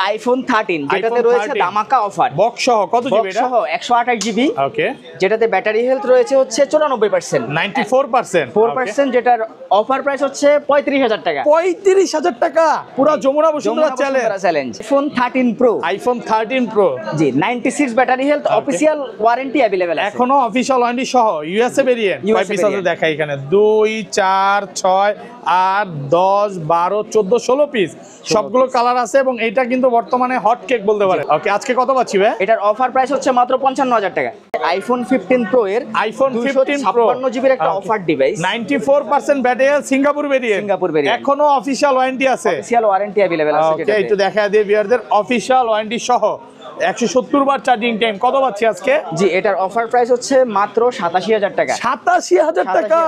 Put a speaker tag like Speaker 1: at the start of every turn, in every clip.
Speaker 1: IPhone 13 যেটাতে রয়েছে ধামাকা অফার
Speaker 2: বক্স সহ কত জিবি এটা?
Speaker 1: সহ 128 জিবি।
Speaker 2: ওকে,
Speaker 1: যেটাতে ব্যাটারি হেলথ রয়েছে হচ্ছে 94%,
Speaker 2: 94%,
Speaker 1: 4%, যেটার অফার প্রাইস হচ্ছে 35,000 টাকা।
Speaker 2: 35,000 টাকা, পুরো Jamuna Bashundhara
Speaker 1: challenge. IPhone 13 pro,
Speaker 2: iPhone 13 pro
Speaker 1: জি 96 battery health, official warranty available আছে
Speaker 2: এখনো অফিশিয়াল ওয়ারেন্টি সহ। ইউএসএ ভেরিয়েন্ট কয় পিস আছে দেখাই এখানে, 2 4 6 8 10 12 14 16 পিস, সবগুলো কালার আছে এবং এটা কিন্তু বর্তমানে হট কেক বলতে পারে। ওকে, আজকে কত পাচ্ছি ভাই?
Speaker 1: এটার অফার প্রাইস হচ্ছে মাত্র 55,000 টাকা। আইফোন 15 প্রো এর
Speaker 2: আইফোন 15 প্রো
Speaker 1: 256 জিবির একটা offer device,
Speaker 2: 94% battery, Singapore variant, এখনো অফিশিয়াল ওয়ারেন্টি আছে,
Speaker 1: অফিশিয়াল ওয়ারেন্টি अवेलेबल আছে।
Speaker 2: ওকে, একটু দেখা দিয়ে ভিউয়ারদের অফিশিয়াল ওয়ারেন্টি সহ 170 বার চার্জিং টাইম। কত পাচ্ছি আজকে?
Speaker 1: জি এটার অফার প্রাইস হচ্ছে মাত্র 87,000 টাকা।
Speaker 2: 87,000 টাকা,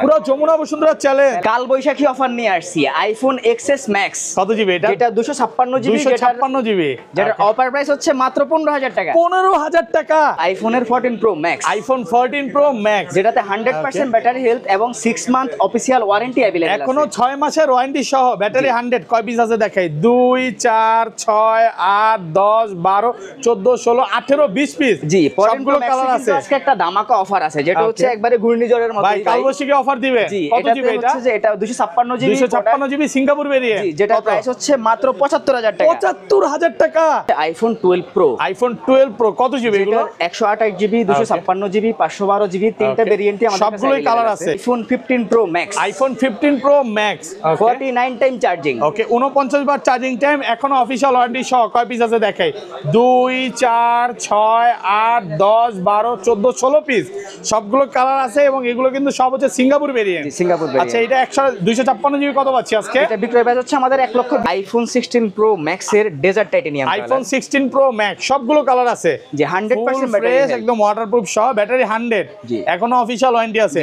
Speaker 2: পুরো যমুনা বসুন্ধরা চ্যালেঞ্জ।
Speaker 1: কাল বৈশাখী অফার নিয়ে আসছি আইফোন এক্সএস ম্যাক্স।
Speaker 2: কত জিবি এটা?
Speaker 1: এটা 256 জিবি,
Speaker 2: 256 জিবি,
Speaker 1: যেটার অফার প্রাইস হচ্ছে মাত্র 15,000 টাকা।
Speaker 2: 15,000 টাকা।
Speaker 1: আইফোনের 14 pro max,
Speaker 2: iPhone 14 pro max,
Speaker 1: যেটাতে 100% ব্যাটারি হেলথ এবং 6 মান্থ অফিশিয়াল ওয়ারেন্টি अवेलेबल আছে।
Speaker 2: এখনো 6 মাসের ওয়ারেন্টি সহ, ব্যাটারি 100, কয় পিস আছে দেখাই, 2 4 6 8 10 12 14 16 18 20 পিস।
Speaker 1: জি
Speaker 2: সবগুলো কালার আছে।
Speaker 1: আজকে একটা ধামাকা অফার আছে যেটা হচ্ছে একবারে ঘূর্ণিঝড়ের মতো।
Speaker 2: ভাই কালবৈশাখী অফার দিবে। কত জিবি এটা?
Speaker 1: হচ্ছে যে এটা 256 জিবি,
Speaker 2: 256 জিবি সিঙ্গাপুর ভেরিয়েন্ট।
Speaker 1: জি যেটা প্রাইস হচ্ছে মাত্র 75,000 টাকা।
Speaker 2: 75,000 টাকা।
Speaker 1: আইফোন 12 প্রো,
Speaker 2: আইফোন 12 প্রো কত জিবি এগুলো?
Speaker 1: 128 জিবি, 256 জিবি, 512 জিবি, তিনটা ভেরিয়েন্টে আমাদের কাছে
Speaker 2: সবগুলোই কালার আছে।
Speaker 1: IPhone 15 pro max,
Speaker 2: iPhone 15 pro max,
Speaker 1: 49 time charging.
Speaker 2: Okay, 49 বার চার্জিং টাইম, এখনো অফিশিয়াল ওয়ারেন্টি সহ, কয় পিস আছে দেখাই, 2 4 6 8 10 12 14 16 পিস, সবগুলো কালার আছে এবং এগুলো কিন্তু সব হচ্ছে সিঙ্গাপুর ভেরিয়েন্ট।
Speaker 1: Singapore variant.
Speaker 2: আচ্ছা, এটা 256 জিবি কত পাচ্ছি আজকে?
Speaker 1: এটা বিক্রয় প্রাইস হচ্ছে আমাদের 1 লক্ষ। আইফোন 16 প্রো ম্যাক্স এর dessert titanium,
Speaker 2: iPhone 16 Pro Max, সবগুলো কালার আছে,
Speaker 1: যে 100% ব্যাটারি,
Speaker 2: একদম ওয়াটারপ্রুফ সহ, ব্যাটারি 100, এখনো অফিশিয়াল ওয়ারেন্টি আছে।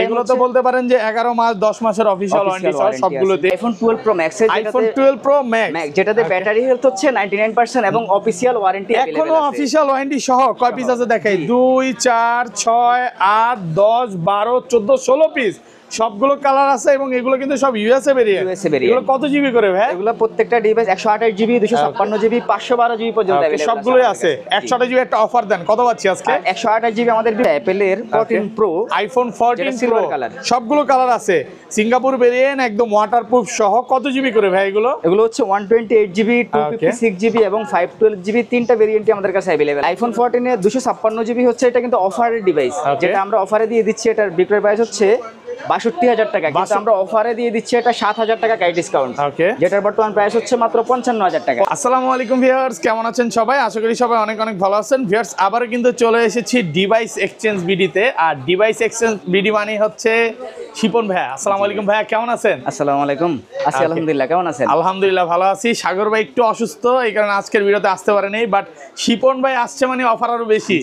Speaker 2: এগুলো তো বলতে পারেন যে 11 মাস 10 মাসের অফিশিয়াল ওয়ারেন্টি সহ সবগুলোতে।
Speaker 1: আইফোন 12 প্রো ম্যাক্স এর,
Speaker 2: আইফোন 12 প্রো ম্যাক্স,
Speaker 1: যেটাতে ব্যাটারি হেলথ হচ্ছে 99% এবং অফিশিয়াল ওয়ারেন্টি अवेलेबल
Speaker 2: এখনো অফিশিয়াল ওয়ারেন্টি সহ, কয় পিস আছে দেখাই, 2 4 6 8 10 12 14 16 পিস, সবগুলো কালার আছে এবং এগুলো কিন্তু সব ইউএসএ ভেরিয়েন্ট। এগুলো কত জিবি করে ভাই?
Speaker 1: এগুলো প্রত্যেকটা ডিভাইস 128 জিবি, 256 জিবি, 512 জিবি পর্যন্ত अवेलेबल
Speaker 2: সবগুলোই আছে। 128 জিবি একটা অফার দেন, কত পাচ্ছি আজকে?
Speaker 1: 128 জিবি আমাদের অ্যাপল এর 14 pro,
Speaker 2: iPhone 14 pro
Speaker 1: silver colour,
Speaker 2: সবগুলো কালার আছে, সিঙ্গাপুর ভেরিয়েন্ট, একদম ওয়াটারপ্রুফ সহ। কত জিবি করে ভাই এগুলো?
Speaker 1: এগুলো হচ্ছে 128 জিবি, 256 জিবি এবং 512 জিবি, তিনটা ভেরিয়েন্টই আমাদের কাছে अवेलेबल। আইফোন 14 এর 256 জিবি হচ্ছে, এটা কিন্তু অফারের ডিভাইস, যেটা আমরা অফারে দিয়ে দিচ্ছি। এটার বিক্রয় প্রাইস হচ্ছে 62,000 টাকা, কিন্তু আমরা অফারে দিয়ে দিচ্ছি এটা 7,000 টাকা ক্যাশ ডিসকাউন্ট, যেটার বর্তমান প্রাইস হচ্ছে মাত্র 55,000 টাকা।
Speaker 2: আসসালামু আলাইকুম ভিউয়ার্স, কেমন আছেন সবাই? আশা করি সবাই অনেক অনেক ভালো আছেন। ভিউয়ার্স, আবারও কিন্তু চলে এসেছি ডিভাইস এক্সচেঞ্জ বিডিতে। আর ডিভাইস এক্সচেঞ্জ বিডি মানে হচ্ছে শিপন ভাই। আসসালামু আলাইকুম ভাই, কেমন আছেন?
Speaker 1: আসসালামু আলাইকুম, আছি আলহামদুলিল্লাহ, কেমন আছেন?
Speaker 2: আলহামদুলিল্লাহ ভালো আছি। সাগর ভাই একটু অসুস্থ, এই কারণে আজকের ভিডিওতে আসতে পারেনি, বাট শিপন ভাই আসছে মানে অফার আরো বেশি।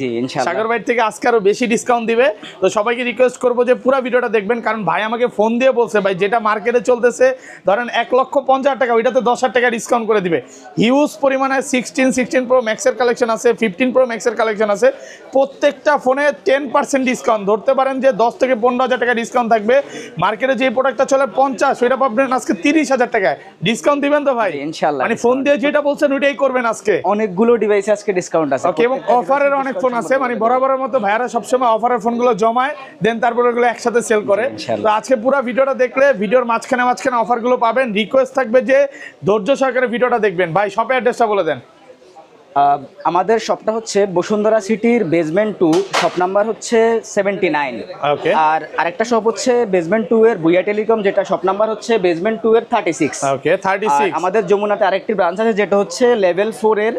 Speaker 2: সাগর ভাই থেকে আজকে আরো বেশি ডিসকাউন্ট দিবে। তো সবাইকে রিকোয়েস্ট করবো যে পুরো ভিডিওটা দেখবেন, কারণ ভাই আমাকে ফোন দিয়ে বলছে ভাই যেটা মার্কেটে চলতেছে ধরেন 1,50,000 টাকা, ওইটাতে 10,000 টাকা ডিসকাউন্ট করে দিবে। হিউজ পরিমাণে 16 প্রো ম্যাক্সের কালেকশন আছে, 15 প্রো ম্যাক্সের কালেকশন আছে, প্রত্যেকটা ফোনে 10% ডিসকাউন্ট, ধরতে পারেন যে 10 থেকে 15,000 টাকা ডিসকাউন্ট থাকবে। মার্কেটে যে প্রোডাক্টটা চলে 50, ওইটা পাবেন আজকে 30,000 টাকায়। ডিসকাউন্ট দিবেন তো ভাই?
Speaker 1: ইনশাআল্লাহ,
Speaker 2: মানে ফোন দিয়ে যেটা বলছেন ওইটাই করবেন আজকে।
Speaker 1: অনেকগুলো ডিভাইসে আজকে ডিসকাউন্ট আছে,
Speaker 2: ওকে, এবং অফারের অনেক ফোন আছে, মানে বরাবরের মতো ভাইয়ারা সবসময় অফারের ফোনগুলো জমায় দেন তারপরে ওগুলো একসাথে সেল করে। তো আজকে পুরো ভিডিওটা দেখলে ভিডিওর মাঝখানে অফারগুলো পাবেন। রিকোয়েস্ট থাকবে যে ধৈর্য সহকারে ভিডিওটা দেখবেন। ভাই শপের অ্যাড্রেসটা বলে দেন।
Speaker 1: আমাদের শপটা হচ্ছে বসুন্ধরা সিটির বেসমেন্ট 2, শপ নাম্বার হচ্ছে 79। আর আরেকটা শপ হচ্ছে বেসমেন্ট 2 এর বুয়া টেলিকম, যেটা শপ নাম্বার হচ্ছে বেসমেন্ট 2 এর 36।
Speaker 2: ওকে, 36।
Speaker 1: আমাদের যমুনাতে আরেকটি ব্রাঞ্চ আছে যেটা হচ্ছে লেভেল 4 এর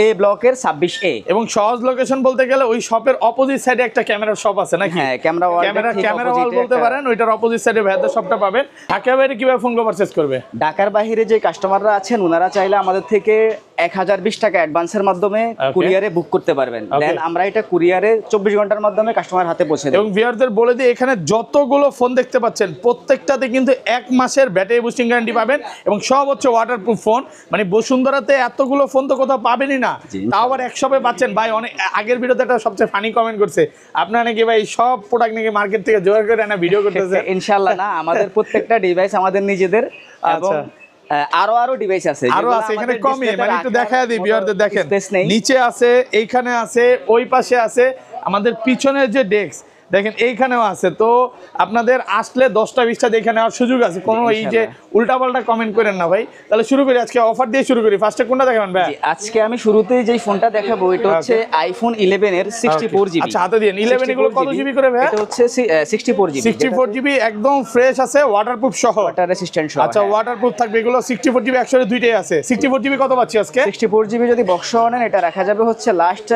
Speaker 1: এ ব্লকের 26A।
Speaker 2: এবং সহজ লোকেশন বলতে গেলে ওই শপের অপোজিট সাইডে একটা ক্যামেরার শপ আছে নাকি?
Speaker 1: হ্যাঁ, ক্যামেরা
Speaker 2: ওয়াল বলতে পারেন, ওইটার অপোজিট সাইডে ভাইয়াদের শপটা পাবেন। ঢাকার বাইরে কিভাবে ফোনগুলো পারচেজ করবে?
Speaker 1: ঢাকার বাইরে যে কাস্টমাররা আছেন ওনারা চাইলে আমাদের থেকে 1020 টাকা অ্যাডভান্সের মাধ্যমে কুরিয়ারে বুক করতে পারবেন। দেন আমরা এটা কুরিয়ারে 24 ঘন্টার মাধ্যমে কাস্টমার হাতে পৌঁছে দেব।
Speaker 2: এবং ভিউয়ারদের বলে দিই, এখানে যতগুলো ফোন দেখতে পাচ্ছেন প্রত্যেকটাতে কিন্তু 1 মাসের ব্যাটারি বুস্টিং গ্যারান্টি পাবেন এবং সব হচ্ছে ওয়াটারপ্রুফ ফোন। মানে বসুন্ধরাতে এতগুলো ফোন তো কোথাও পাবেনই না, তাও আবার এক শপে পাচ্ছেন। ভাই অনেক আগের ভিডিওতে একটা সবচেয়ে ফানি কমেন্ট করছে, আপনারা নাকি ভাই সব প্রোডাক্ট নাকি মার্কেট থেকে জোগাড় করে এনে ভিডিও করতেছে।
Speaker 1: ইনশাআল্লাহ না, আমাদের প্রত্যেকটা ডিভাইস আমাদের নিজেদের এবং আরো ডিভাইস আছে,
Speaker 2: আরো আছে এখানে কমই, মানে একটু দেখায় দিই ভিউয়ারদের, দেখেন নিচে আছে, এইখানে আছে, ওই পাশে আছে, আমাদের পিছনের যে ডেস্ক দেখেন এইখানেও আছে। তো আপনাদের আসলে 10টা 20টা দেখে নেওয়ার সুযোগ আছে, কোনো এই যে উল্টাপাল্টা কমেন্ট করেন না ভাই। তাহলে শুরু করি, আজকে অফার দিয়ে শুরু করি। ফার্স্টে কোনটা দেখাবেন ভাই?
Speaker 1: আজকে আমি শুরুতেই যেই ফোনটা দেখাবো এটা হচ্ছে আইফোন 11 এর 64GB।
Speaker 2: আচ্ছা হাতে দিন, 11 এগুলো কত জিবি করে ভাই?
Speaker 1: এটা হচ্ছে 64GB।
Speaker 2: 64GB একদম ফ্রেশ আছে, ওয়াটারপ্রুফ সহ,
Speaker 1: ওয়াটার রেসিস্ট্যান্ট সহ।
Speaker 2: আচ্ছা ওয়াটারপ্রুফ থাকবে এগুলো। 64GB একসাথে দুইটাই আছে। 64GB কত পাচ্ছি আজকে?
Speaker 1: 64GB যদি বক্স সহ নেন এটা রাখা যাবে হচ্ছে লাস্ট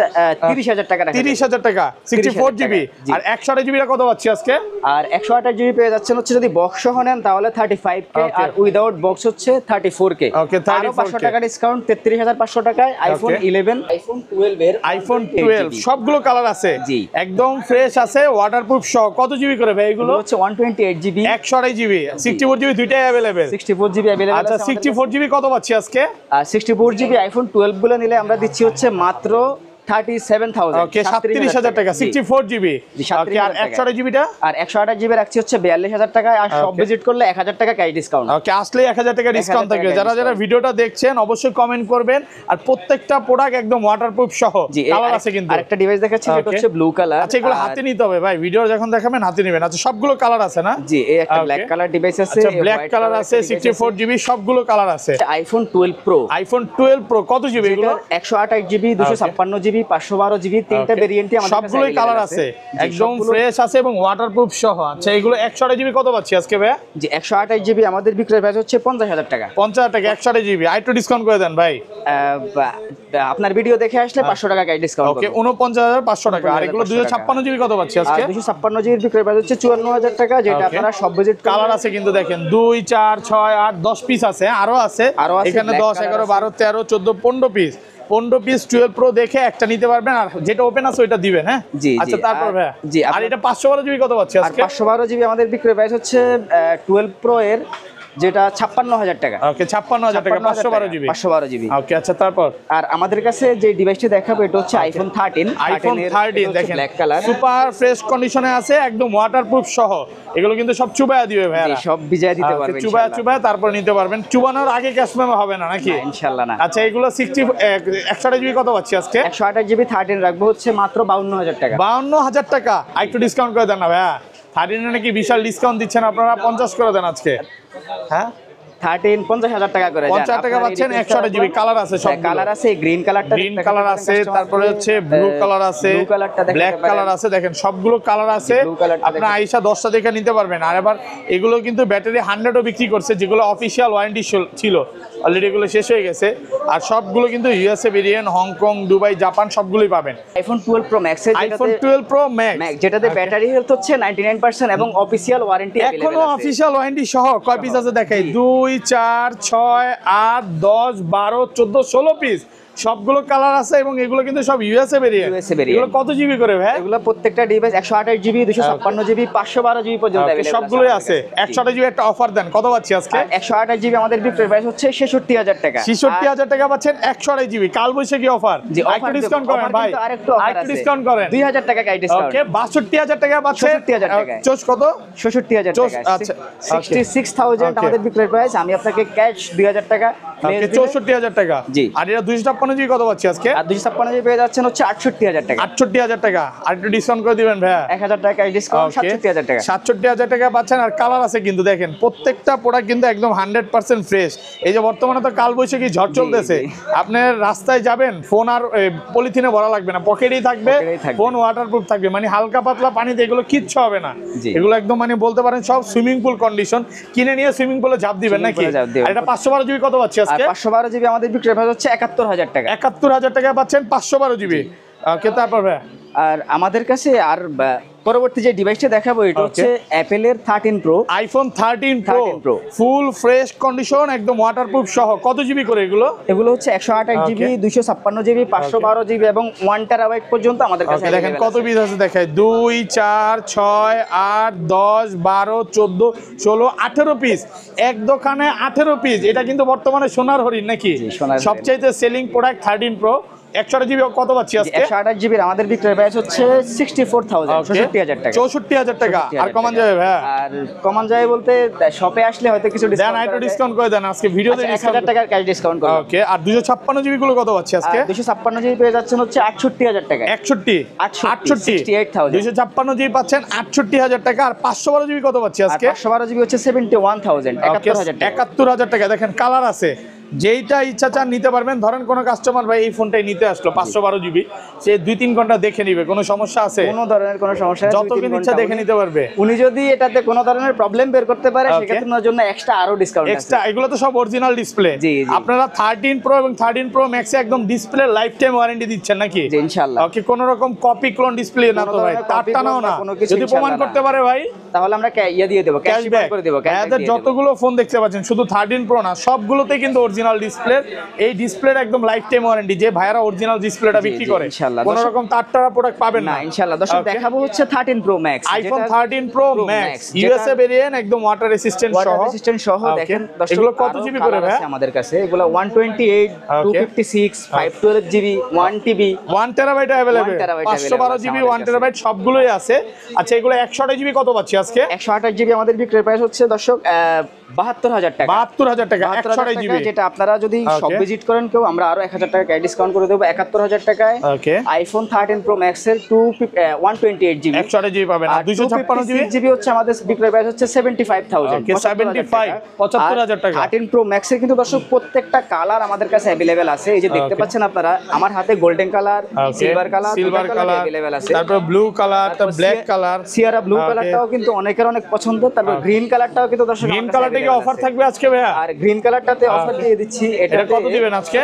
Speaker 1: 30000 টাকা রাখা যাবে।
Speaker 2: 30000 টাকা 64GB। আর 128GB টা কত পাচ্ছি আজকে?
Speaker 1: আর 128GB পেয়ে যাচ্ছেন হচ্ছে যদি বক্স সহ নেন তাহলে 35K, আর উইদাউট বক্স হচ্ছে 34K।
Speaker 2: ওকে,
Speaker 1: 500 টাকা ডিসকাউন্ট 33500 টাকায় আইফোন 11, আইফোন 12 এর,
Speaker 2: আইফোন 12 সবগুলো কালার আছে,
Speaker 1: জি
Speaker 2: একদম ফ্রেশ আছে, ওয়াটারপ্রুফ সহ। কত জিবি করে ভাই এগুলো?
Speaker 1: হচ্ছে 128GB,
Speaker 2: 128GB, 64GB দুইটাই अवेलेबल।
Speaker 1: 64GB अवेलेबल
Speaker 2: আচ্ছা 64GB কত পাচ্ছি আজকে?
Speaker 1: আর 64GB আইফোন 12 গুলো নিলে আমরা দিচ্ছি হচ্ছে মাত্র 37000।
Speaker 2: ওকে 37000 টাকা 64GB। ওকে আর 128GB টা?
Speaker 1: আর 128GB রাখছি হচ্ছে 42000 টাকায়, আর সব ভিজিট করলে 1000 টাকা ক্যাশ ডিসকাউন্ট।
Speaker 2: ওকে আসলে 1000 টাকা ডিসকাউন্ট থাকবে। যারা যারা ভিডিওটা দেখছেন অবশ্যই কমেন্ট করবেন, আর প্রত্যেকটা প্রোডাক্ট একদম ওয়াটারপ্রুফ সহ। কালার আছে কিন্তু।
Speaker 1: আরেকটা ডিভাইস দেখাচ্ছি যেটা হচ্ছে ব্লু কালার।
Speaker 2: আচ্ছা এগুলো হাতে নিতে হবে ভাই, ভিডিও যখন দেখাবেন হাতে নেবেন। আচ্ছা সবগুলো কালার আছে না?
Speaker 1: জি, এই একটা ব্ল্যাক কালার ডিভাইস আছে,
Speaker 2: আচ্ছা ব্ল্যাক কালার আছে, 64GB সবগুলো কালার আছে।
Speaker 1: আইফোন 12 প্রো,
Speaker 2: আইফোন 12 প্রো কত জিবি এগুলো?
Speaker 1: 128GB, 256GB, 512GB, তিনটা ভেরিয়েন্টই আমাদের কাছে
Speaker 2: সবগুলোই কালার আছে, একদম ফ্রেশ আছে এবং ওয়াটারপ্রুফ সহ। আচ্ছা এগুলো 128GB কত পাচ্ছি আজকে ভাই?
Speaker 1: জি 128GB আমাদের বিক্রয় প্রাইস হচ্ছে 50000 টাকা।
Speaker 2: 50000 টাকা 128GB, আর একটু ডিসকাউন্ট করে দেন ভাই।
Speaker 1: আপনার ভিডিও দেখে আসলে 500 টাকা গাইড ডিসকাউন্ট।
Speaker 2: ওকে 49500 টাকা। আর এগুলো 256GB কত পাচ্ছি আজকে?
Speaker 1: 256GB বিক্রয় প্রাইস হচ্ছে 54000 টাকা, যেটা আপনারা সব বাজেট।
Speaker 2: কালার আছে কিন্তু দেখেন 2 4 6 8 10 পিস আছে, আরো আছে এখানে 10 11 12 13 14 15 পিস। 15 পিস 12 প্রো দেখে একটা নিতে পারবেন, আর যেটা ওপেন আছে ওইটা দিবেন। হ্যাঁ আচ্ছা তারপর ভাই, আর এটা 512GB কত পাচ্ছি আজকে?
Speaker 1: 512GB আমাদের বিক্রয় প্রাইস হচ্ছে 12 প্রো এর, যেটা 56000 টাকা।
Speaker 2: ওকে 56000 টাকা 512GB।
Speaker 1: 512GB।
Speaker 2: ওকে আচ্ছা তারপর
Speaker 1: আর আমাদের কাছে যে ডিভাইসটি দেখাবো এটা হচ্ছে আইফোন 13।
Speaker 2: আইফোন 13 দেখেন
Speaker 1: ব্ল্যাক কালার,
Speaker 2: সুপার ফ্রেশ কন্ডিশনে আছে, একদম ওয়াটারপ্রুফ সহ। এগুলো কিন্তু সব চুবায়া দিবে ভাই,
Speaker 1: সব ভিজিয়ে দিতে পারবেন,
Speaker 2: চুবায়া তারপর নিতে পারবেন। চুবানোর আগে ক্যাশ মেমো হবে না নাকি?
Speaker 1: ইনশাআল্লাহ না।
Speaker 2: আচ্ছা এগুলো 128GB কত পাচ্ছি আজকে?
Speaker 1: 128GB 13 রাখবো হচ্ছে মাত্র 52000 টাকা।
Speaker 2: 52000 টাকা, আর একটু ডিসকাউন্ট করে দেন না ভাইয়া। 13 নাকি বিশাল ডিসকাউন্ট দিচ্ছেন আপনারা, 50 করে দেন আজকে। হ্যাঁ
Speaker 1: 13 50000 টাকা করে
Speaker 2: 50 টাকা পাচ্ছেন। 128GB কালার আছে, সব
Speaker 1: কালার আছে, গ্রিন কালারটা,
Speaker 2: গ্রিন কালার আছে, তারপরে হচ্ছে ব্লু কালার আছে, ব্ল্যাক কালার আছে, দেখেন সবগুলো কালার আছে। আপনারা আইসা 10টা দেখে নিতে পারবেন। আর এবার এগুলো কিন্তু ব্যাটারি 100ও বিক্রি করছে, যেগুলো অফিশিয়াল ওয়ারেন্টি ছিল, অলরেডি এগুলো শেষ হয়ে গেছে। আর সবগুলো কিন্তু USA variant, Hong Kong, Dubai, Japan সবগুলোই পাবেন।
Speaker 1: IPhone 12 pro max,
Speaker 2: iPhone 12 pro max
Speaker 1: যেটাতে ব্যাটারি হেলথ হচ্ছে 99% এবং অফিশিয়াল ওয়ারেন্টি अवेलेबल আছে।
Speaker 2: এখনো অফিশিয়াল ওয়ারেন্টি সহ কয় পিস আছে দেখাই? 2 4 6 8 10 12 14 16 পিস, সবগুলো কালার আছে, এবং এগুলো কিন্তু সব ইউএসএ ভেরিয়েন্ট। এগুলো কত জিবি করে ভাই?
Speaker 1: এগুলো প্রত্যেকটা ডিভাইস 128GB, 256GB, 512GB পর্যন্ত अवेलेबल
Speaker 2: সবগুলোই আছে। 128GB একটা অফার দেন, কত পাচ্ছি আজকে?
Speaker 1: 128GB আমাদের বিক্রয় প্রাইস হচ্ছে 66000 টাকা।
Speaker 2: 66000 টাকা পাচ্ছেন 128GB কাল বৈশাখী অফার। একটু ডিসকাউন্ট করেন ভাই, আরেকটু ডিসকাউন্ট করেন,
Speaker 1: 2000 টাকা গাইড ডিসকাউন্ট।
Speaker 2: ওকে 62000 টাকা পাচ্ছেন।
Speaker 1: 66000 টাকা
Speaker 2: চোস কত?
Speaker 1: 66000 টাকা।
Speaker 2: আচ্ছা
Speaker 1: 66000 আমাদের বিক্রয় প্রাইস। আমি আপনাকে ক্যাশ 2000 টাকা,
Speaker 2: ওকে 64000 টাকা।
Speaker 1: জি।
Speaker 2: আর এটা 256GB কত পাচ্ছি আজকে?
Speaker 1: আর 256GB পেয়ে যাচ্ছেন হচ্ছে 68000 টাকা।
Speaker 2: 68000 টাকা, আর একটু ডিসকাউন্ট করে দিবেন ভাইয়া।
Speaker 1: 1000 টাকা ডিসকাউন্ট, 67000 টাকা।
Speaker 2: 67000 টাকা পাচ্ছেন। আর কালার আছে কিন্তু দেখেন প্রত্যেকটা প্রোডাক্ট কিন্তু একদম 100% ফ্রেশ। এই যে বর্তমানে তো কালবৈশাখী ঝড় চলতেছে, আপনি রাস্তায় যাবেন ফোন আর পলিথিনে ভরা লাগবে না, পকেটেই থাকবে, ফোন ওয়াটারপ্রুফ থাকবে, মানে হালকা পাতলা পানিতে এগুলো কিচ্ছু হবে না। এগুলো একদম মানে বলতে পারেন সব সুইমিং পুল কন্ডিশন, কিনে নিয়ে সুইমিং পুলে ঝাঁপ দিবেন নাকি? আর এটা 512GB কত পাচ্ছি আজকে?
Speaker 1: 512GB আমাদের বিক্রয় প্রাইস হচ্ছে 71000 টাকা।
Speaker 2: 71000 টাকা পাচ্ছেন 512GB। ওকে তারপর ভাই,
Speaker 1: আর আমাদের কাছে আর পরবর্তী যে ডিভাইসটা দেখাবো এটা হচ্ছে অ্যাপেলের 13 pro,
Speaker 2: iPhone 13 pro full fresh condition, একদম ওয়াটারপ্রুফ সহ। কত জিবি করে এগুলো?
Speaker 1: এগুলো হচ্ছে 128GB, 256GB, 512GB এবং 1TB পর্যন্ত আমাদের কাছে
Speaker 2: দেখেন কত পিস আছে দেখায়। 2 4 6 8 10 12 14 16 18 পিস, এক দোকানে 18 পিস। এটা কিন্তু বর্তমানে সোনার হরিণ নাকি? সবচাইতে সেলিং প্রোডাক্ট 13 প্রো। 128 জিবি কত পাচ্ছি আজকে?
Speaker 1: 128 জিবির আমাদের বিক্রয় প্রাইস হচ্ছে 64000 64000 টাকা।
Speaker 2: 64000 টাকা। আর কমান যাবে ভাই?
Speaker 1: আর কমান যাবে বলতে শপে আসলে হয়তো কিছু
Speaker 2: দেন, একটু ডিসকাউন্ট করে দেন আজকে ভিডিওতে।
Speaker 1: 1000 টাকার ক্যাশ ডিসকাউন্ট করব।
Speaker 2: ওকে, আর 256 জিবি গুলো কত পাচ্ছি আজকে?
Speaker 1: 256 জিবি পেয়ে যাচ্ছেন হচ্ছে 68000 টাকা।
Speaker 2: 68
Speaker 1: 68000
Speaker 2: 256 জিবি পাচ্ছেন 68000 টাকা। আর 512 জিবি কত পাচ্ছি আজকে?
Speaker 1: 512 জিবি হচ্ছে 71000
Speaker 2: 71000 টাকা। দেখেন কালার আছে, যেইটা ইচ্ছা চান নিতে পারবেন। ধরেন কোনো কাস্টমার ভাই এই ফোনটাই নিতে আসলো 512 জিবি, সে 2-3 ঘন্টা দেখে নিবে, কোনো সমস্যা আছে?
Speaker 1: কোনো ধরনের কোনো সমস্যা নেই,
Speaker 2: যতক্ষণ ইচ্ছা দেখে নিতে পারবে।
Speaker 1: উনি যদি এটাতে কোনো ধরনের প্রবলেম বের করতে পারে সেক্ষেত্রে ওনার জন্য এক্সট্রা আরো ডিসকাউন্ট আছে।
Speaker 2: এক্সট্রা এগুলো তো সব অরিজিনাল ডিসপ্লে।
Speaker 1: জি।
Speaker 2: আপনারা 13 প্রো এবং 13 প্রো ম্যাক্সে একদম ডিসপ্লে লাইফ টাইম ওয়ারেন্টি দিচ্ছেন নাকি?
Speaker 1: জি ইনশাআল্লাহ।
Speaker 2: ওকে, কোনো রকম কপি ক্লোন ডিসপ্লে না তো ভাই? তারটা নাও না, যদি প্রমাণ করতে পারে ভাই
Speaker 1: তাহলে আমরা দিয়ে দেব, ক্যাশব্যাক করে দেব।
Speaker 2: এদের যতগুলো ফোন দেখতে পাচ্ছেন শুধু 13 প্রো না, সবগুলোতেই কিন্তু অরিজিনাল ডিসপ্লে। এই ডিসপ্লের একদম লাইফ টাইম ওয়ারেন্টি, যে ভাইরা অরিজিনাল ডিসপ্লেটা বিক্রি করে কোনো রকম তারটারা প্রোডাক্ট পাবেন না
Speaker 1: ইনশাআল্লাহ। দর্শক দেখাবো হচ্ছে 13 pro max,
Speaker 2: iPhone 13 pro max USA variant, একদম ওয়াটার রেসিস্ট্যান্ট সহ।
Speaker 1: দেখেন
Speaker 2: এগুলো কত জিবি করে ভাই
Speaker 1: আমাদের কাছে? এগুলো 128 256 512 GB 1 TB
Speaker 2: 1 terabyte available, 512 GB 1 terabyte সবগুলোই আছে। আচ্ছা, এগুলো 128 জিবি কত পাচ্ছি আজকে?
Speaker 1: 128 জিবি আমাদের বিক্রয় প্রাইস হচ্ছে দর্শক 72000 টাকা।
Speaker 2: 72000 টাকা 128 জিবি,
Speaker 1: যেটা আপনারা যদি সব ভিজিট করেন কেউ, আমরা আরো 1000 টাকা ডিসকাউন্ট করে দেব 71000 টাকায়।
Speaker 2: ওকে,
Speaker 1: আইফোন 13 প্রো ম্যাক্স এর 128 জিবি
Speaker 2: 128 জিবি পাবেন। আর 256
Speaker 1: জিবি হচ্ছে আমাদের বিক্রয় প্রাইস হচ্ছে 75000।
Speaker 2: ওকে, 75 75000 টাকা।
Speaker 1: 13 প্রো ম্যাক্স এর কিন্তু দর্শক প্রত্যেকটা কালার আমাদের কাছে अवेलेबल আছে। এই যে দেখতে পাচ্ছেন আপনারা আমার হাতে golden colour, silver colour available আছে।
Speaker 2: তারপর ব্লু কালার, তারপর ব্ল্যাক কালার,
Speaker 1: সিয়ারা ব্লু কালারটাও কিন্তু অনেকের অনেক পছন্দ। তারপর গ্রিন কালারটাও কিন্তু দর্শক,
Speaker 2: গ্রিন কালারটা কি অফার থাকবে আজকে ভাইয়া?
Speaker 1: আর গ্রিন কালারটাতে অফার দিয়ে দিচ্ছি।
Speaker 2: এটা কত দিবেন আজকে?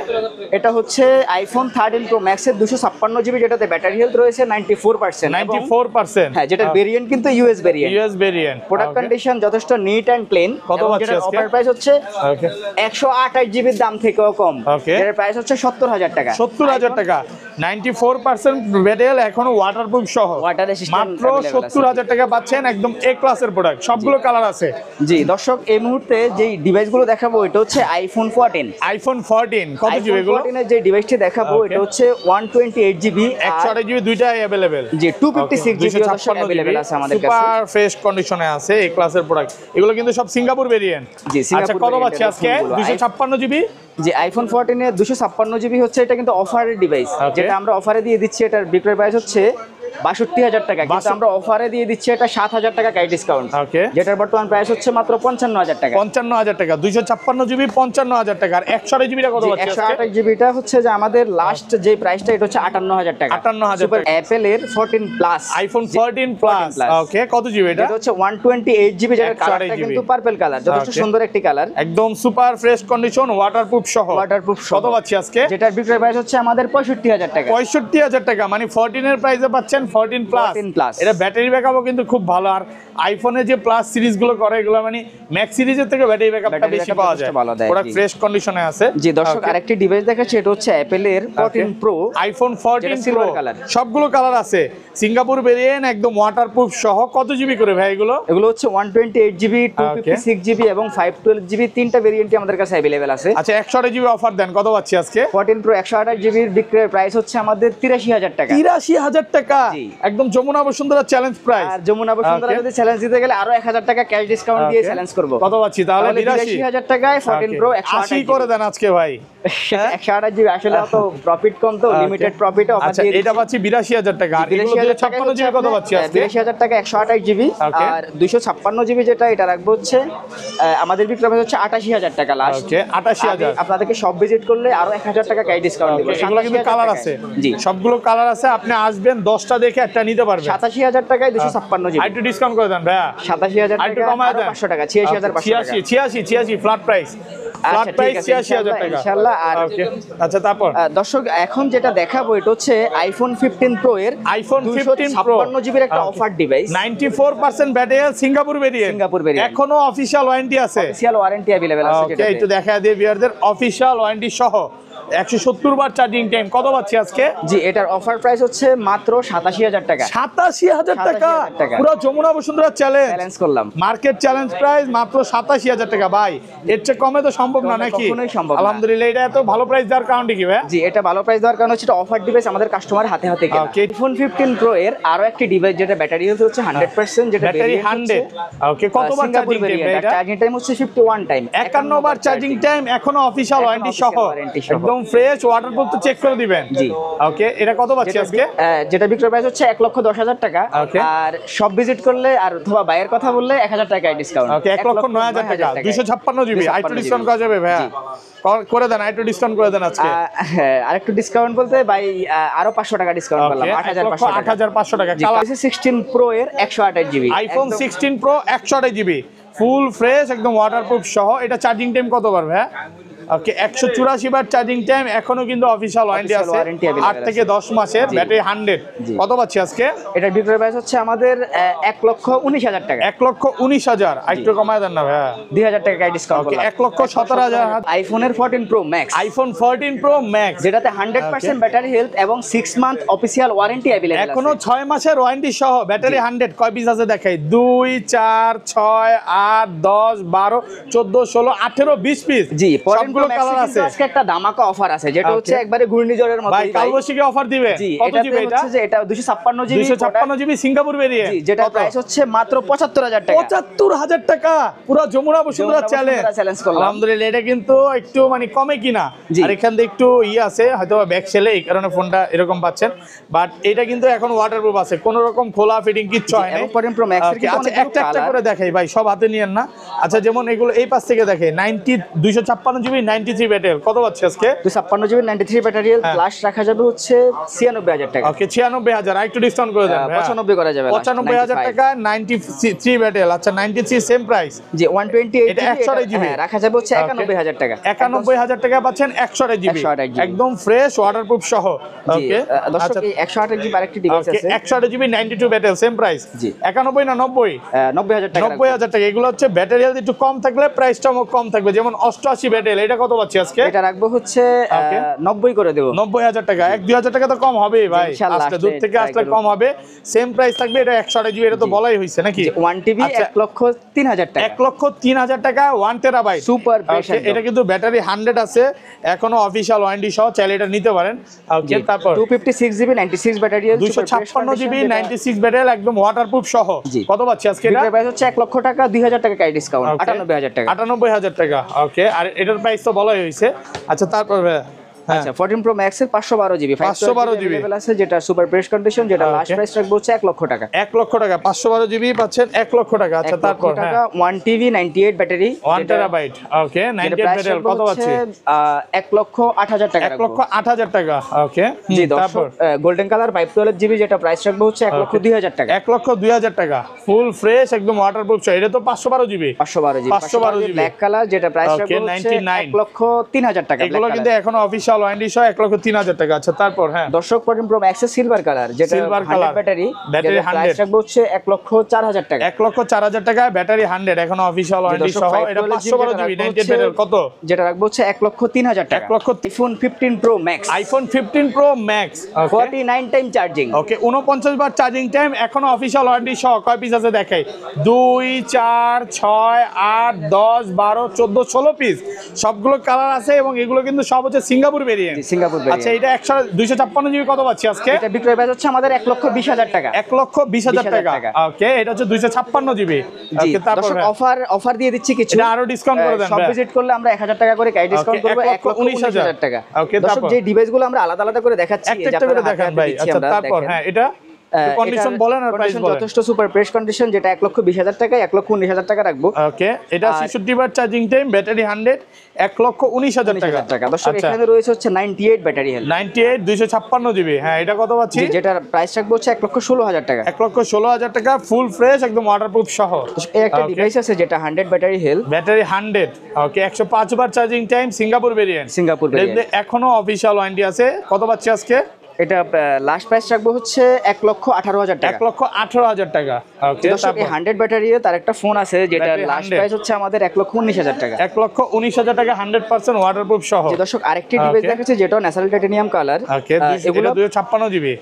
Speaker 1: এটা হচ্ছে আইফোন 13 প্রো ম্যাক্স এর 256 জিবি, যেটাতে ব্যাটারি হেলথ রয়েছে 94%।
Speaker 2: 94%।
Speaker 1: হ্যাঁ, যেটা ভেরিয়েন্ট কিন্তু ইউএস
Speaker 2: ভেরিয়েন্ট।
Speaker 1: প্রোডাক্ট কন্ডিশন যথেষ্ট নিট এন্ড ক্লিন।
Speaker 2: কত পাচ্ছি আজকে?
Speaker 1: অফার প্রাইস হচ্ছে 128 জিবির দাম থেকেও কম। এর প্রাইস হচ্ছে 70000 টাকা।
Speaker 2: 70000 টাকা 94% ব্যাটারি, এখনো ওয়াটারপ্রুফ সহ
Speaker 1: ওয়াটার রেসিস্ট্যান্ট
Speaker 2: মাত্র 70000 টাকা পাচ্ছেন। একদম এ ক্লাসের প্রোডাক্ট, সবগুলো কালার আছে।
Speaker 1: জি দর্শক, এই মুহূর্তে যে ডিভাইসগুলো দেখাবো এটা হচ্ছে আইফোন 14।
Speaker 2: আইফোন 14 কত জিবি এগুলো?
Speaker 1: 14 এর যে ডিভাইসটি দেখাবো এটা হচ্ছে 128 জিবি
Speaker 2: 128 জিবি দুইটাই अवेलेबल।
Speaker 1: জি 256 জিবি দর্শক अवेलेबल আছে আমাদের কাছে।
Speaker 2: সুপার ফ্রেশ কন্ডিশনে আছে এই ক্লাসের প্রোডাক্ট। এগুলো কিন্তু সব সিঙ্গাপুর ভেরিয়েন্ট।
Speaker 1: জি,
Speaker 2: আচ্ছা, কত পাচ্ছি আজকে? 256 জিবি।
Speaker 1: যে আইফোন 14 এর 256 জিবি হচ্ছে, এটা কিন্তু অফারের ডিভাইস, যেটা আমরা অফারে দিয়ে দিচ্ছি। এটার বিক্রয় প্রাইস হচ্ছে 62000 টাকা, কিন্তু আমরা অফারে দিয়ে দিচ্ছি এটা 7000 টাকা ক্যাশ ডিসকাউন্ট। যেটার বর্তমান প্রাইস হচ্ছে মাত্র 55000 টাকা।
Speaker 2: 55000 টাকা 256 জিবি 55000 টাকা। আর 128 জিবিটা কত পাচ্ছি আজকে?
Speaker 1: 128 জিবিটা হচ্ছে যে আমাদের লাস্ট যে প্রাইসটা এটা হচ্ছে 58000 টাকা।
Speaker 2: 58000 টাকা।
Speaker 1: অ্যাপল এর 14 প্লাস,
Speaker 2: আইফোন 14 প্লাস। ওকে, কত জিবি এটা?
Speaker 1: এটা হচ্ছে 128 জিবি, যেটার কালারটা কিন্তু পার্পল কালার, যথেষ্ট সুন্দর একটি কালার,
Speaker 2: একদম সুপার ফ্রেশ কন্ডিশন, ওয়াটারপ্রুফ সহ। কত পাচ্ছি আজকে?
Speaker 1: যেটার বিক্রয় প্রাইস হচ্ছে আমাদের 65000 টাকা।
Speaker 2: 65000 টাকা, মানে 14 এর প্রাইসে পাচ্ছেন 14 প্লাস। এটা ব্যাটারি ব্যাকআপও কিন্তু খুব ভালো। আর আইফোনের যে প্লাস সিরিজ গুলো করে, এগুলো মানে ম্যাক্স সিরিজের থেকে ব্যাটারি ব্যাকআপটা বেশি পাওয়া যায়। পুরো ফ্রেশ কন্ডিশনে আছে।
Speaker 1: জি দর্শক, আরেকটি ডিভাইস দেখাচ্ছি, এটা হচ্ছে অ্যাপল এর 14 প্রো,
Speaker 2: আইফোন 14 প্রো, সবগুলো কালার আছে। সিঙ্গাপুর ভেরিয়েন্ট, একদম ওয়াটারপ্রুফ সহ। কত জিবি করে ভাই এগুলো?
Speaker 1: এগুলো হচ্ছে 128 জিবি 256 জিবি এবং 512 জিবি, তিনটা ভেরিয়েন্টই আমাদের কাছে अवेलेबल আছে।
Speaker 2: আচ্ছা, 128 জিবি অফার দেন, কত পাচ্ছি আজকে?
Speaker 1: 14 প্রো 128 জিবির বিক্রয় প্রাইস হচ্ছে আমাদের 83000 টাকা।
Speaker 2: 83000 টাকা, একদম যমুনা বসুন্ধরা চ্যালেঞ্জ প্রাইস।
Speaker 1: আর যমুনা বসুন্ধরা যদি চ্যালেঞ্জ দিতে গেলে আরো 1000 টাকা ক্যাশ ডিসকাউন্ট দিয়ে চ্যালেঞ্জ করব।
Speaker 2: কত পাচ্ছি তাহলে?
Speaker 1: 83000 টাকায় 14 প্রো 128
Speaker 2: করে দেন আজকে ভাই।
Speaker 1: 128 জিবি আসলে অত প্রফিট কম, তো লিমিটেড প্রফিটে অফার দিয়ে।
Speaker 2: এটা পাচ্ছি 82000 টাকা। আর এগুলো 256 জিবি কত পাচ্ছি আজকে?
Speaker 1: 82000 টাকা 128 জিবি। আর 256 জিবি যেটা, এটা রাখবো হচ্ছে আমাদের বিক্রয় প্রাইস হচ্ছে 88000 টাকা লাস্ট।
Speaker 2: ওকে, 88000।
Speaker 1: আপনাদেরকে সব ভিজিট করলে আরো 1000 টাকা ক্যাশ ডিসকাউন্ট দেব।
Speaker 2: এগুলো কিন্তু কালার আছে। জি, সবগুলো কালার আছে। আপনি আসবেন 10টা দেখে একটা নিতে পারবেন।
Speaker 1: 87000 টাকায় 256 জিবি।
Speaker 2: একটু ডিসকাউন্ট করে দেন ভাইয়া।
Speaker 1: 87000 টাকা, 500 টাকা, 86500 টাকা।
Speaker 2: 86 ফ্ল্যাট প্রাইস। ফ্ল্যাট প্রাইস 86000 টাকা
Speaker 1: ইনশাআল্লাহ। আর
Speaker 2: আচ্ছা, তারপর
Speaker 1: দর্শক এখন যেটা দেখাবো এটা হচ্ছে আইফোন 15 প্রো এর
Speaker 2: আইফোন 15 প্রো
Speaker 1: 256 জিবির একটা offer device,
Speaker 2: 94% battery, Singapore variant. এখনো অফিশিয়াল ওয়ারেন্টি আছে।
Speaker 1: অফিশিয়াল ওয়ারেন্টি अवेलेबल আছে।
Speaker 2: ওকে, একটু দেখা দিয়ে ভিউয়ারদের অফিশিয়াল ওয়ারেন্টি সহ 170 বার চার্জিং টাইম, কত পাচ্ছি আজকে?
Speaker 1: জি, এটার অফার প্রাইস হচ্ছে মাত্র 87,000 টাকা।
Speaker 2: 87,000 টাকা, পুরো যমুনা বসুন্ধরা চ্যালেঞ্জ
Speaker 1: করলাম।
Speaker 2: মার্কেট চ্যালেঞ্জ প্রাইস মাত্র 87,000 টাকা। ভাই এর চেয়ে কমে তো সম্ভব না নাকি?
Speaker 1: কখনোই সম্ভব না।
Speaker 2: আলহামদুলিল্লাহ। এটা এত ভালো প্রাইস দেওয়ার কারণটা কি ভাই?
Speaker 1: জি, এটা ভালো প্রাইস দেওয়ার কারণ হচ্ছে এটা অফার ডিভাইস, আমাদের কাস্টমার হাতে হাতে কেনা। আইফোন 15 প্রো এর আরো একটি ডিভাইস যেটা ব্যাটারি হেলথ হচ্ছে 100%, যেটা
Speaker 2: ব্যাটারি 100। ওকে, কতবার চার্জিং টাইম? এটা
Speaker 1: চার্জিং টাইম হচ্ছে 51 টাইম,
Speaker 2: 51 বার চার্জিং টাইম, এখনো অফিশিয়াল ওয়ারেন্টি সহ, একদম ফ্রেশ, ওয়াটারপ্রুফ তো চেক করে দিবেন।
Speaker 1: জি।
Speaker 2: ওকে, এটা কত পাচ্ছি আজকে?
Speaker 1: যেটা বিক্রয় প্রাইস হচ্ছে 1,10,000 টাকা। আর সব ভিজিট করলে আর অথবা বাইরের কথা বললে 1000 টাকায় ডিসকাউন্ট।
Speaker 2: ওকে, 1,09,000 টাকা, 256 জিবি। আইটু ডিসকাউন্ট করা যাবে ভাইয়া? করে দেন, আইটু ডিসকাউন্ট করে দেন আজকে।
Speaker 1: আর একটু ডিসকাউন্ট বলতে ভাই আরো 500 টাকা ডিসকাউন্ট করলাম,
Speaker 2: 8,500 টাকা।
Speaker 1: 16 প্রো এর 128 GB,
Speaker 2: iPhone 16 pro 128 GB, full fresh, একদম ওয়াটারপ্রুফ সহ। এটা চার্জিং টাইম কত বার ভাইয়া? ওকে, 184 বার চার্জিং টাইম, এখনো কিন্তু অফিশিয়াল ওয়ারেন্টি আছে 8 থেকে 10 মাসের, ব্যাটারি 100। কত পাচ্ছি আজকে?
Speaker 1: এটার বিক্রয় প্রাইস হচ্ছে আমাদের 1,19,000 টাকা।
Speaker 2: 1,19,000, একটু কমায় দেন না ভাইয়া,
Speaker 1: 2,000 টাকা ডিসকাউন্ট করলাম।
Speaker 2: 1,17,000।
Speaker 1: আইফোনের 14 pro max,
Speaker 2: iPhone 14 pro max,
Speaker 1: যেটাতে 100% ব্যাটারি হেলথ এবং 6 মান্থ অফিশিয়াল ওয়ারেন্টি अवेलेबल আছে।
Speaker 2: এখনো 6 মাসের ওয়ারেন্টি সহ, ব্যাটারি 100। কয় পিস আছে দেখাই? 2 4 6 8 10 12 14 16 18 20 পিস।
Speaker 1: জি, 14
Speaker 2: সবগুলো কালার আছে।
Speaker 1: আজকে একটা ধামাকা অফার আছে, যেটা হচ্ছে একবারে ঘূর্ণিঝড়ের মতো।
Speaker 2: ভাই কালবৈশাখী অফার দিবে। কত জিবি এটা?
Speaker 1: হচ্ছে যে এটা 256 জিবি,
Speaker 2: 256 জিবি সিঙ্গাপুর ভেরিয়েন্ট।
Speaker 1: জি, যেটা প্রাইস হচ্ছে মাত্র 75,000 টাকা।
Speaker 2: 75,000 টাকা, পুরো যমুনা বসুন্ধরা চ্যালেঞ্জ
Speaker 1: করলাম।
Speaker 2: আলহামদুলিল্লাহ। এটা কিন্তু একটু মানে কমে কিনা, আর এখান থেকে একটু আছে হয়তো ব্যাক সেলে, এই কারণে ফোনটা এরকম পাচ্ছেন। বাট এটা কিন্তু এখন ওয়াটারপ্রুফ আছে, কোনো রকম খোলা ফিটিং কিচ্ছু হয় না।
Speaker 1: 14 প্রো ম্যাক্স এর কিন্তু
Speaker 2: আচ্ছা, একটা একটা করে দেখাই ভাই, সব হাতে নিয়েন না। আচ্ছা, যেমন এগুলো এই পাশ থেকে দেখে 256 জিবি 93 ব্যাটারি, কত পাচ্ছে আজকে?
Speaker 1: 256 জিবি 93 ব্যাটারি প্লাস রাখা যাবে হচ্ছে 96,000 টাকা।
Speaker 2: ওকে, 96,000, একটু ডিসকাউন্ট করে দেন।
Speaker 1: 95 করা যাবে,
Speaker 2: 95,000 টাকা, 93 ব্যাটারি। আচ্ছা, 93 সেম প্রাইস।
Speaker 1: জি, 128
Speaker 2: এটা 128 জিবি
Speaker 1: রাখা যাবে হচ্ছে 91,000 টাকা।
Speaker 2: 91,000 টাকা পাচ্ছেন 128 জিবি, একদম ফ্রেশ, ওয়াটারপ্রুফ সহ। ওকে,
Speaker 1: দর্শক এই 128 জিবি আরেকটি ডিভাইস আছে,
Speaker 2: 128 জিবি 92 ব্যাটারি, সেম প্রাইস।
Speaker 1: জি,
Speaker 2: 91 না 90?
Speaker 1: 90,000 টাকা।
Speaker 2: 90,000 টাকা। এগুলো হচ্ছে ব্যাটারি হেলথ একটু কম থাকলে প্রাইসটাও কম থাকবে। যেমন 88 ব্যাটারি, এটা কত পাচ্ছি আজকে?
Speaker 1: এটা রাখবো হচ্ছে 90 করে দেব।
Speaker 2: 90,000 টাকা, 1-2,000 টাকা তো কম হবে ভাই, আসলে দূর থেকে আসলে কম হবে। সেম প্রাইস থাকবে। এটা 128 জিবি, এটা তো বলাই হইছে নাকি?
Speaker 1: 1 টিবি 1,03,000 টাকা।
Speaker 2: 1,03,000 টাকা, 1 টেরাবাইট
Speaker 1: সুপার ফ্রেশ।
Speaker 2: এটা কিন্তু ব্যাটারি 100 আছে, এখনো অফিশিয়াল ওয়ারেন্টি সহ, চাইলে এটা নিতে পারেন। ওকে, তারপর
Speaker 1: 256 জিবি 96 ব্যাটারি,
Speaker 2: 256 জিবি 96 ব্যাটারি, একদম ওয়াটারপ্রুফ সহ। কত পাচ্ছি আজকে? এটা
Speaker 1: প্রাইস হচ্ছে 1 লক্ষ টাকা, 2,000 টাকা ডিসকাউন্ট, 98,000 টাকা।
Speaker 2: 98,000 টাকা। ওকে, আর এটার প্রাইস তো বলাই হইছে। আচ্ছা, তারপর
Speaker 1: আচ্ছা, 14 প্রো ম্যাক্স এর 512 জিবি
Speaker 2: 512 জিবি
Speaker 1: अवेलेबल আছে, যেটা সুপার প্রেস কন্ডিশন, যেটা লাস্ট প্রাইস রাখবো হচ্ছে 1 লক্ষ টাকা।
Speaker 2: 1 লক্ষ টাকা, 512 জিবি পাচ্ছেন 1 লক্ষ টাকা। আচ্ছা, তারপর
Speaker 1: 1 টিবি 98 ব্যাটারি,
Speaker 2: 1 টেরাবাইট। ওকে, 98 ব্যাটারি, কত পাচ্ছি?
Speaker 1: 1 লক্ষ 8,000 টাকা।
Speaker 2: 1 লক্ষ 8,000 টাকা। ওকে,
Speaker 1: জি, তারপর গোল্ডেন কালার 512 জিবি, যেটা প্রাইস রাখবো হচ্ছে 1 লক্ষ 2,000 টাকা।
Speaker 2: 1 লক্ষ 2,000 টাকা, ফুল ফ্রেশ, একদম ওয়াটারপ্রুফ। এটা তো 512 জিবি, 512 জিবি
Speaker 1: ব্ল্যাক কালার, যেটা প্রাইস রাখবো হচ্ছে 1 লক্ষ 3,000 টাকা।
Speaker 2: এগুলো কিন্তু এখনো অফিশিয়াল ওয়ারেন্টি সহ 1 লক্ষ 3,000 টাকা। আচ্ছা, তারপর
Speaker 1: দর্শক 14 প্রো ম্যাক্স এর সিলভার কালার, যেটা 100 ব্যাটারি, প্রাইস রাখবো হচ্ছে 1 লক্ষ 4,000 টাকা।
Speaker 2: 1 লক্ষ 4,000 টাকা, ব্যাটারি 100, এখনো অফিশিয়াল ওয়ারেন্টি সহ। এটা 512 জিবি 98 ব্যাটারি, কত?
Speaker 1: যেটা রাখবো হচ্ছে 1 লক্ষ 3,000 টাকা।
Speaker 2: 1 লক্ষ।
Speaker 1: IPhone 15 pro max,
Speaker 2: iPhone 15 pro max,
Speaker 1: 49 time charging.
Speaker 2: Okay, 49 বার চার্জিং টাইম, এখনো অফিশিয়াল ওয়ারেন্টি সহ। কয় পিস আছে দেখাই? 2 4 6 8 10 12 14 16 পিস, সবগুলো কালার আছে, এবং এগুলো কিন্তু সব হচ্ছে সিঙ্গাপুর ভেরিয়েন্ট।
Speaker 1: Singapore variant.
Speaker 2: আচ্ছা, এটা 256 জিবি, কত পাচ্ছি আজকে?
Speaker 1: এটা বিক্রয় প্রাইস হচ্ছে আমাদের 1 লক্ষ 20,000 টাকা।
Speaker 2: 1 লক্ষ 20,000 টাকা। ওকে, এটা হচ্ছে 256 জিবি। ওকে, তারপর
Speaker 1: অফার দিয়ে দিচ্ছি কিছু,
Speaker 2: এটা আরো ডিসকাউন্ট করে দেন।
Speaker 1: সব ভিজিট করলে আমরা 1,000 টাকা করে ডিসকাউন্ট করব, 1,19,000 টাকা।
Speaker 2: ওকে,
Speaker 1: দর্শক যে ডিভাইসগুলো আমরা আলাদা আলাদা করে দেখাচ্ছি,
Speaker 2: একটা করে দেখান ভাই। আচ্ছা, তারপর এটা কন্ডিশন বলেন আর প্রাইস বলেন।
Speaker 1: যথেষ্ট সুপার প্রেস কন্ডিশন, যেটা 1 লক্ষ 20,000 টাকা, 1 লক্ষ 19,000 টাকা রাখবো।
Speaker 2: ওকে, এটা 66 বার চার্জিং টাইম, ব্যাটারি 100, 1 লক্ষ 19,000 টাকা।
Speaker 1: দর্শক এখানে রয়েছে হচ্ছে 98 ব্যাটারি হেলথ,
Speaker 2: 98 256 জিবি। হ্যাঁ, এটা কত পাচ্ছি?
Speaker 1: যেটা প্রাইস রাখবো হচ্ছে 1 লক্ষ 16,000 টাকা।
Speaker 2: 1 লক্ষ 16,000 টাকা, ফুল ফ্রেশ, একদম ওয়াটারপ্রুফ সহ।
Speaker 1: এই একটা ডিভাইস আছে, যেটা 100 ব্যাটারি হেলথ,
Speaker 2: ব্যাটারি 100। ওকে, 105 বার চার্জিং টাইম, সিঙ্গাপুর ভেরিয়েন্ট। এখনো অফিশিয়াল ওয়ারেন্টি আছে। কত পাচ্ছি আজকে?
Speaker 1: এটা লাস্ট প্রাইস রাখবো হচ্ছে 1,18,000 টাকা।
Speaker 2: 1,18,000 টাকা। ওকে,
Speaker 1: দর্শক এই 100 ব্যাটারি তার একটা ফোন আছে যেটা
Speaker 2: Battery
Speaker 1: লাস্ট
Speaker 2: 100
Speaker 1: প্রাইস হচ্ছে আমাদের 1,19,000 টাকা।
Speaker 2: 1,19,000 টাকা 100% ওয়াটারপ্রুফ সহ।
Speaker 1: দর্শক আরেকটি ডিভাইস দেখাচ্ছি যেটা ন্যাচারাল টাইটানিয়াম কালার।
Speaker 2: ওকে, এগুলো 256 জিবি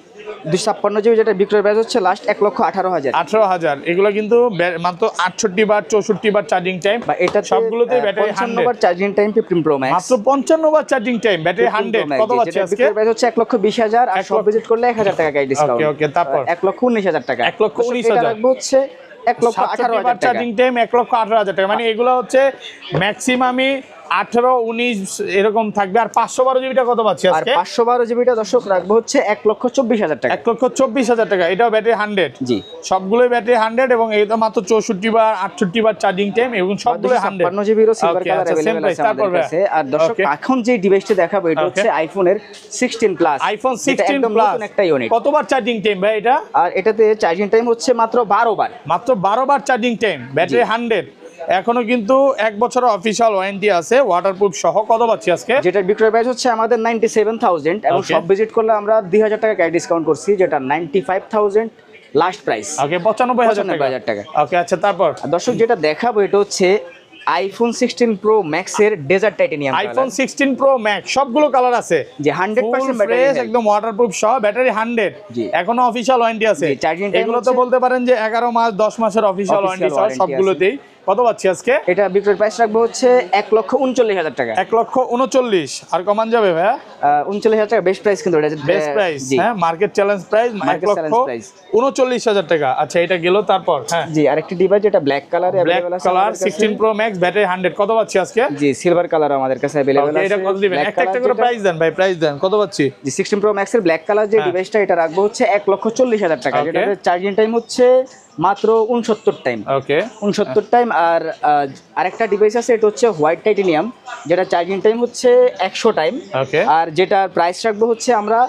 Speaker 1: 256 জিবি, যেটা বিক্রয় প্রাইস হচ্ছে লাস্ট 1,18,000।
Speaker 2: 18,000। এগুলো কিন্তু মাত্র 68 বার 64 বার চার্জিং টাইম,
Speaker 1: বা এটা
Speaker 2: সবগুলোতে ব্যাটারি
Speaker 1: 55 বার চার্জিং টাইম 15 প্রো ম্যাক্স।
Speaker 2: মাত্র 55 বার চার্জিং টাইম, ব্যাটারি 100। কত পাচ্ছি আজকে?
Speaker 1: বিক্রয় প্রাইস হচ্ছে 1,20,000 আর সব ভিজিট করলে 1,000 টাকা গাইড ডিসকাউন্ট।
Speaker 2: ওকে ওকে, তারপর
Speaker 1: 1,19,000 টাকা।
Speaker 2: 1,19,000
Speaker 1: এটা রাখবো হচ্ছে 1,18,000 টাকা।
Speaker 2: চার্জিং টাইম 1,18,000 টাকা। মানে এগুলো হচ্ছে ম্যাক্সিমামই 18 19 এরকম থাকবে। আর 512 জিবিটা কত পাচ্ছি
Speaker 1: আর
Speaker 2: আজকে?
Speaker 1: 512 জিবিটা দর্শক রাখবো হচ্ছে 1,24,000 টাকা।
Speaker 2: 1,24,000 টাকা। এটাও ব্যাটারি 100।
Speaker 1: জি,
Speaker 2: সবগুলোই ব্যাটারি 100 এবং এটা মাত্র 64 বার 68 বার চার্জিং টাইম এবং সবগুলো 100।
Speaker 1: 56 জিবিরও সিলভার কালার अवेलेबल আছে আমাদের কাছে। আর দর্শক এখন যে ডিভাইসটা দেখাবো এটা হচ্ছে আইফোনের 16 প্লাস।
Speaker 2: আইফোন 16 প্লাস
Speaker 1: একটা ইউনিট।
Speaker 2: কতবার চার্জিং টাইম ভাই এটা?
Speaker 1: আর এটাতে চার্জিং টাইম হচ্ছে মাত্র 12 বার।
Speaker 2: মাত্র 12 বার চার্জিং টাইম, ব্যাটারি 100। এখনো কিন্তু 1 বছরের অফিশিয়াল ওয়ারেন্টি আছে ওয়াটারপ্রুফ সহ। কত পাচ্ছি আজকে?
Speaker 1: যেটার বিক্রয় প্রাইস হচ্ছে আমাদের 97,000 এবং সব ভিজিট করলে আমরা 2,000 টাকা ক্যাশ ডিসকাউন্ট করছি, যেটা 95,000 লাস্ট প্রাইস।
Speaker 2: ওকে, 95,000
Speaker 1: টাকা।
Speaker 2: ওকে, আচ্ছা তারপর
Speaker 1: দর্শক যেটা দেখাবো এটা হচ্ছে আইফোন 16 প্রো ম্যাক্স এর desert titanium.
Speaker 2: IPhone 16 Pro Max সবগুলো কালার আছে,
Speaker 1: যে 100% ব্যাটারি
Speaker 2: একদম ওয়াটারপ্রুফ সহ, ব্যাটারি 100।
Speaker 1: জি,
Speaker 2: এখনো অফিশিয়াল ওয়ারেন্টি আছে।
Speaker 1: চার্জিং টাইম
Speaker 2: এগুলো তো বলতে পারেন যে 11 মাস 10 মাসের অফিশিয়াল ওয়ারেন্টি সবগুলোতেই। কত পাচ্ছি আজকে?
Speaker 1: এটা বিক্রয় প্রাইস রাখবো হচ্ছে 1,39,000 টাকা।
Speaker 2: 1,39,000। আর কমান যাবে ভাইয়া?
Speaker 1: 39,000 টাকা বেস্ট প্রাইস, কিন্তু এটা
Speaker 2: বেস্ট প্রাইস। হ্যাঁ, মার্কেট চ্যালেঞ্জ প্রাইস 1,39,000 টাকা। আচ্ছা, এটা গেল। তারপর হ্যাঁ
Speaker 1: জি, আরেকটি ডিভাইস যেটা ব্ল্যাক কালারে
Speaker 2: black colour 16 Pro max, battery 100। কত পাচ্ছি আজকে?
Speaker 1: জি, সিলভার কালার আমাদের কাছে अवेलेबल আছে।
Speaker 2: এটা কত দিবেন? একটা একটা করে প্রাইস দেন ভাই, প্রাইস দেন। কত পাচ্ছি?
Speaker 1: জি, 16 প্রো ম্যাক্স এর ব্ল্যাক কালার যে ডিভাইসটা এটা রাখবো হচ্ছে 1,40,000 টাকা, যেটা চার্জিং টাইম হচ্ছে মাত্র 69 টাইম।
Speaker 2: ওকে,
Speaker 1: 69 টাইম। আর আরেকটা ডিভাইস আছে এটা হচ্ছে হোয়াইট টাইটানিয়াম, যেটা চার্জিং টাইম হচ্ছে 100 টাইম।
Speaker 2: ওকে,
Speaker 1: আর যেটা প্রাইস রাখবো হচ্ছে আমরা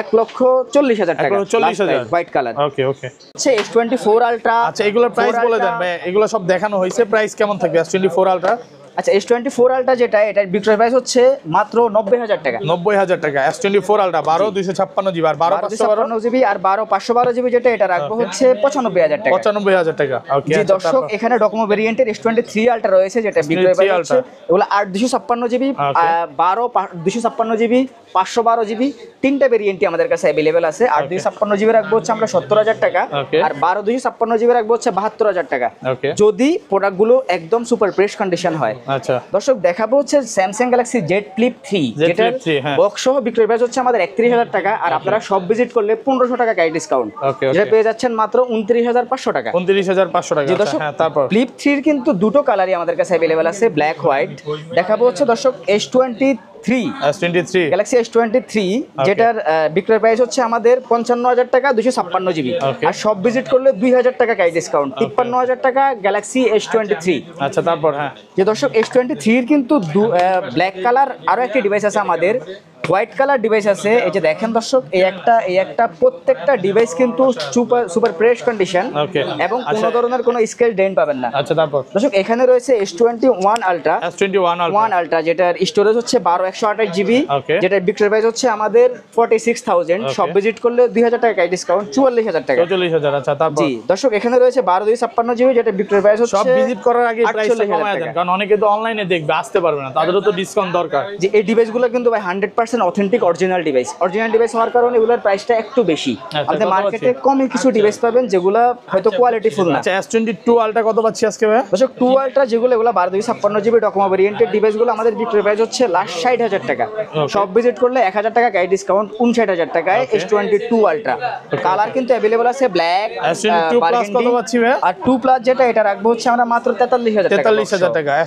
Speaker 1: 1,40,000 টাকা।
Speaker 2: 1,40,000
Speaker 1: হোয়াইট কালার।
Speaker 2: ওকে ওকে,
Speaker 1: হচ্ছে S24 আলট্রা।
Speaker 2: আচ্ছা, এগুলোর প্রাইস বলে দেন ভাই। এগুলো সব দেখানো হয়েছে, প্রাইস কেমন থাকবে S24 আলট্রা?
Speaker 1: আচ্ছা, S24 আলট্রা যেটা এটার বিক্রয় প্রাইস হচ্ছে মাত্র 90,000 টাকা।
Speaker 2: 90,000 টাকা। S24 আলট্রা 12 256 জিবি আর 12 512
Speaker 1: জিবি আর 12 512 জিবি যেটা এটা রাখবো হচ্ছে 95,000 টাকা।
Speaker 2: 95,000 টাকা। ওকে,
Speaker 1: জি দর্শক, এখানে ডকোমো ভেরিয়েন্টের S23 আলট্রা রয়েছে, যেটা বিক্রয় প্রাইস হচ্ছে এগুলো 8 256 জিবি, 12 256 জিবি, 512 জিবি, তিনটা ভেরিয়েন্টই আমাদের কাছে अवेलेबल আছে। 8 256 জিবি রাখবো হচ্ছে আমরা 70,000 টাকা, আর 12 256 জিবি রাখবো হচ্ছে 72,000 টাকা, যদি প্রোডাক্টগুলো একদম সুপার ফ্রেশ কন্ডিশন হয়।
Speaker 2: আচ্ছা
Speaker 1: দর্শক দেখাবো হচ্ছে স্যামসাং গ্যালাক্সি জেড ফ্লিপ 3, যেটা বক্স সহ বিক্রয় প্রাইস হচ্ছে আমাদের 31,000 টাকা, আর আপনারা সব ভিজিট করলে 1,500 টাকা গাইড ডিসকাউন্ট, যেটা পেয়ে যাচ্ছেন মাত্র 29,500 টাকা।
Speaker 2: 29,500 টাকা। হ্যাঁ, তারপর
Speaker 1: ফ্লিপ 3 এর কিন্তু দুটো কালারই আমাদের কাছে अवेलेबल আছে, ব্ল্যাক হোয়াইট। দেখাবো হচ্ছে দর্শক S23 গ্যালাক্সি S23, যেটার বিক্রয় প্রাইস হচ্ছে আমাদের 55,000 টাকা, 256 জিবি, আর সব ভিজিট করলে 2,000 টাকা গাইড ডিসকাউন্ট, 53,000 টাকা গ্যালাক্সি S23।
Speaker 2: আচ্ছা, তারপর হ্যাঁ,
Speaker 1: যে দর্শক S23 এর কিন্তু ব্ল্যাক কালার আরো একটা ডিভাইস আছে আমাদের, হোয়াইট কালার ডিভাইস আছে। এই যে দেখেন দর্শক, এই একটা প্রত্যেকটা ডিভাইস কিন্তু সুপার ফ্রেশ কন্ডিশন এবং কোনো ধরনের কোনো স্ক্র্যাচ ডেন্ট পাবেন না।
Speaker 2: আচ্ছা, তারপর
Speaker 1: দর্শক এখানে রয়েছে S21 আলট্রা, যেটার স্টোরেজ হচ্ছে 12/128 জিবি, যেটার বিক্রয় প্রাইস হচ্ছে আমাদের 46,000, সব ভিজিট করলে 2,000 টাকা ডিসকাউন্ট, 44,000 টাকা।
Speaker 2: 44,000। আচ্ছা, তারপর
Speaker 1: জি দর্শক এখানে রয়েছে 12 256 জিবি, যেটা বিক্রয় প্রাইস হচ্ছে
Speaker 2: সব ভিজিট করার আগে প্রাইসটা কমায় দেন, কারণ অনেকে তো অনলাইনে দেখবে, আসতে পারবে না, তাদেরও তো ডিসকাউন্ট দরকার।
Speaker 1: যে এই ডিভাইসগুলো কিন্তু ভাই 100% অথেন্টিক অরিজিনাল ডিভাইস হওয়ার কারণে এগুলোর প্রাইসটা একটু বেশি। আমাদের মার্কেটে কমই কিছু ডিভাইস পাবেন যেগুলো হয়তো কোয়ালিটি ফুল না।
Speaker 2: আচ্ছা, S22 আলট্রা কত পাচ্ছি আজকে ভাই?
Speaker 1: দর্শক 2 আলট্রা যেগুলো 12 256 জিবি ডকোমো ভেরিয়েন্টের ডিভাইসগুলো আমাদের বিক্রয় প্রাইস হচ্ছে লাস্ট 60,000 টাকা, সব ভিজিট করলে 1,000 টাকা গাইড ডিসকাউন্ট, 59,000 টাকায় S22 আলট্রা। কালার কিন্তু अवेलेबल আছে ব্ল্যাক,
Speaker 2: S22 প্লাস কত পাচ্ছি ভাই?
Speaker 1: আর 2 প্লাস যেটা এটা রাখবো হচ্ছে আমরা মাত্র 43,000 টাকা।
Speaker 2: 43,000 টাকা।